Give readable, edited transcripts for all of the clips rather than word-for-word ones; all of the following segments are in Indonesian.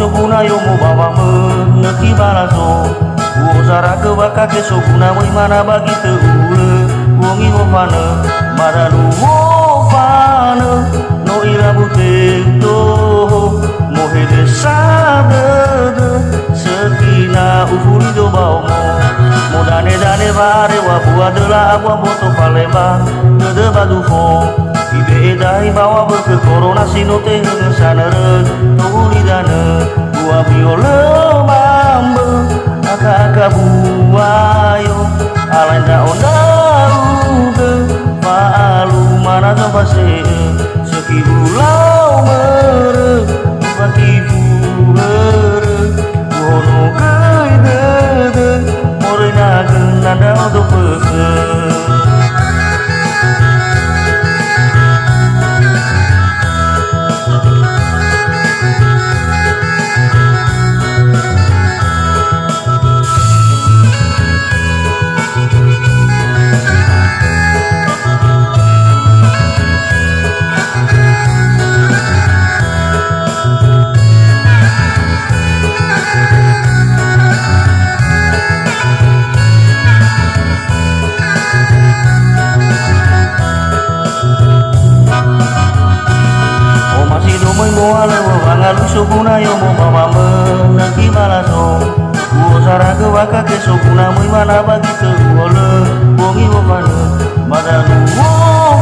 soguna yo mo bawa meneki balaso Uzara ke baka ke soguna mo mana bagi teule Wongi wo fana maralu wo fana No irabu tekto Mohede sabede Sekina ufuri do bau mo Modane dane bare wabu adalah abwa moto palembang Dede badu fong Ibe edai bawa berke corona sinote ngesanere Tuhuli dane Gua biole mambe Aka-aka buayo Alain daun dauge Maalu mana coba se Seki bulau mere Bagi fuhere Wono kai dede Morena genanda untuk peke Bangalu soguna yo mo bawa meneki balaso Uzara ke waka ke soguna mo mana bagi teule Wongi wo fana madalu wo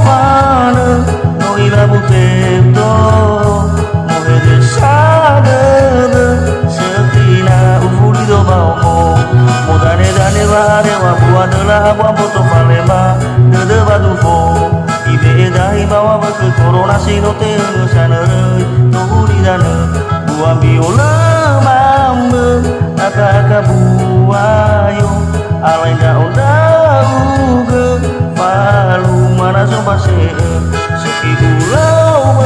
fana No irabu tekto Mohede sadede Sekina ufuri do bau mo Modane dane bare wabu adalah abwa moto palembang Dede badu fo Ibe edai bawa berke corona sinote ngesanere Tuhuli dane Gua biole mambe Aka-aka buayo Alain daun dauge Palu mana soba se Seki bulau